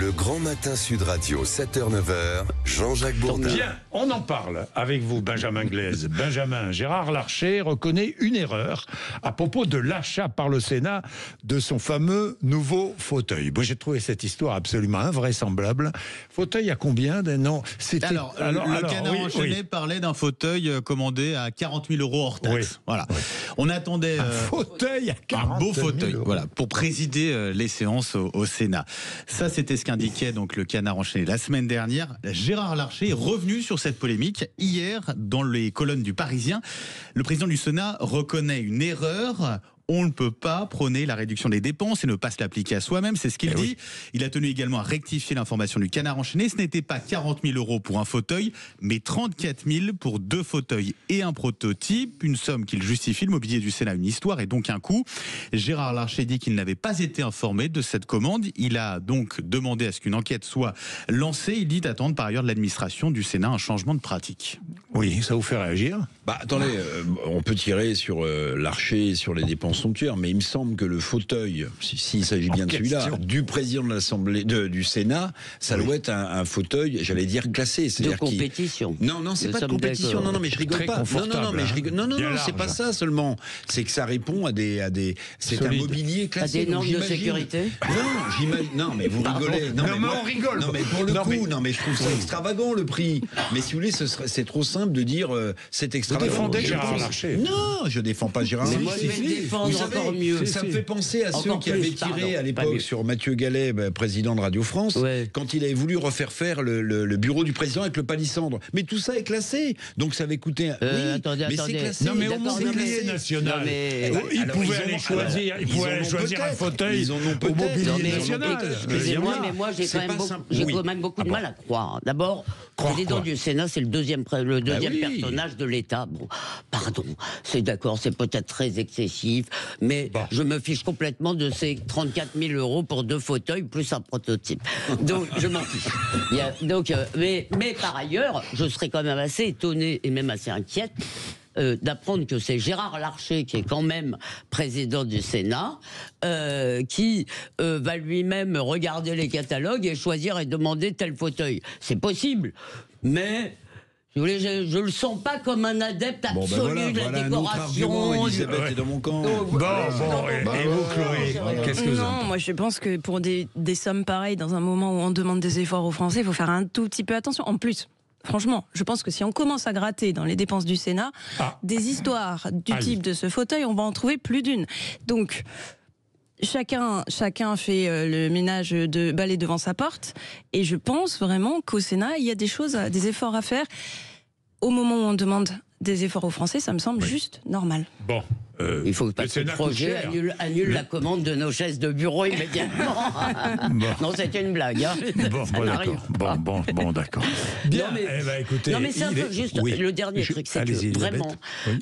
Le Grand Matin Sud Radio, 7h-9h, Jean-Jacques Bourdin. Bien, on en parle avec vous, Benjamin Glaise. Benjamin, Gérard Larcher reconnaît une erreur à propos de l'achat par le Sénat de son fameux nouveau fauteuil. Moi, j'ai trouvé cette histoire absolument invraisemblable. Fauteuil à combien? Non, c'était... Alors, le Canard enchaîné parlait d'un fauteuil commandé à 40 000 euros hors taxe. Oui. Voilà. On attendait un fauteuil à 40 000 un beau fauteuil, euros. voilà, pour présider les séances au Sénat. Ça, c'était ce qu'indiquait donc le Canard enchaîné la semaine dernière. Gérard Larcher est revenu sur cette polémique hier dans les colonnes du Parisien. Le président du Sénat reconnaît une erreur. On ne peut pas prôner la réduction des dépenses et ne pas se l'appliquer à soi-même, c'est ce qu'il dit. Oui. Il a tenu également à rectifier l'information du Canard enchaîné. Ce n'était pas 40 000 euros pour un fauteuil, mais 34 000 pour 2 fauteuils et un prototype. Une somme qu'il justifie. Le mobilier du Sénat, une histoire et donc un coût. Gérard Larcher dit qu'il n'avait pas été informé de cette commande. Il a donc demandé à ce qu'une enquête soit lancée. Il dit attendre par ailleurs de l'administration du Sénat un changement de pratique. Oui, ça vous fait réagir? Attendez, on peut tirer sur Larcher, sur les dépenses somptuaires, mais il me semble que le fauteuil, s'il s'agit bien de celui-là, du président de l'Assemblée, du Sénat, ça doit être un fauteuil, j'allais dire classé. De compétition. Non, c'est pas de compétition. Non, mais je rigole pas. Non, mais je rigole. Non, c'est pas ça seulement. C'est que ça répond à des. C'est un mobilier classé. À des normes de sécurité. Non, j'imagine. Non, mais vous rigolez. Non, mais on rigole. Non, mais pour le coup, non, mais je trouve ça extravagant le prix. Mais si vous voulez, c'est trop simple de dire c'est extravagant. Vous défendez Gérard Larcher? Non, je défends pas Gérard Larcher. Moi, je vais le défendre encore mieux. Ça me fait penser à ceux qui avaient tiré à l'époque sur Mathieu Gallet, président de Radio France, quand il avait voulu refaire faire le bureau du président avec le palissandre. Mais tout ça est classé, donc ça avait coûté. Attendez. C'est classé. Non, mais au mobilier national, il pouvait aller choisir. Il pouvait aller choisir un fauteuil au mobilier national. Excusez-moi, mais moi j'ai quand même beaucoup de mal à croire. D'abord, le président du Sénat, c'est le deuxième personnage de l'État. Bon, pardon, c'est d'accord, c'est peut-être très excessif, mais je me fiche complètement de ces 34 000 euros pour 2 fauteuils plus un prototype. Donc, je m'en fiche. Mais par ailleurs, je serais quand même assez étonnée et même assez inquiète d'apprendre que c'est Gérard Larcher, qui est quand même président du Sénat, qui va lui-même regarder les catalogues et choisir et demander tel fauteuil. C'est possible, mais... Je le sens pas comme un adepte absolu de la décoration. Elisabeth est dans mon camp. Et vous, Chloé, qu'est-ce que vous en pensez? Moi, je pense que pour des sommes pareilles, dans un moment où on demande des efforts aux Français, il faut faire un tout petit peu attention. En plus, franchement, je pense que si on commence à gratter dans les dépenses du Sénat, des histoires du type de ce fauteuil, on va en trouver plus d'une. Donc... Chacun fait le ménage de balai devant sa porte, et je pense vraiment qu'au Sénat, il y a des efforts à faire. Au moment où on demande des efforts aux Français, ça me semble juste normal. Bon. Il faut pas que le projet annule la commande de nos chaises de bureau immédiatement. Non, c'était une blague. Hein. Bon, d'accord. Bien, écoutez... Non, mais c'est un peu juste... Le dernier truc, c'est que vraiment,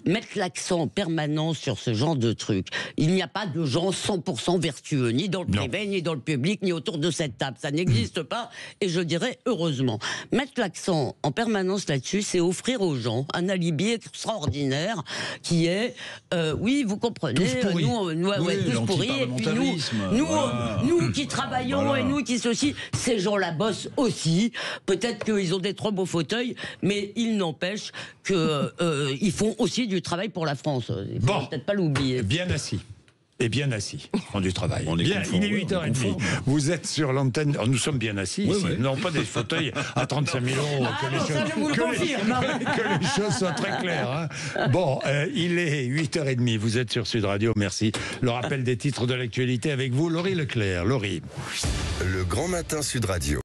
mettre l'accent en permanence sur ce genre de truc. Il n'y a pas de gens 100% vertueux, ni dans le privé, ni dans le public, ni autour de cette table. Ça n'existe pas, et je dirais heureusement. Mettre l'accent en permanence là-dessus, c'est offrir aux gens un alibi extraordinaire qui est... oui, vous comprenez, tous pourris, et puis nous qui travaillons et nous qui ceci, ces gens-là bossent aussi. Peut-être qu'ils ont des trop beaux fauteuils, mais il n'empêche qu'ils font aussi du travail pour la France. Il ne faut peut-être pas l'oublier. Bien assis. Et bien assis, en du travail. Bien, il est 8h30. Vous êtes sur l'antenne. Nous sommes bien assis. Non, pas des fauteuils à 35 000 euros. Que les choses soient très claires. Hein. Bon, il est 8h30. Vous êtes sur Sud Radio. Merci. Le rappel des titres de l'actualité avec vous, Laurie Leclerc. Laurie. Le Grand Matin Sud Radio.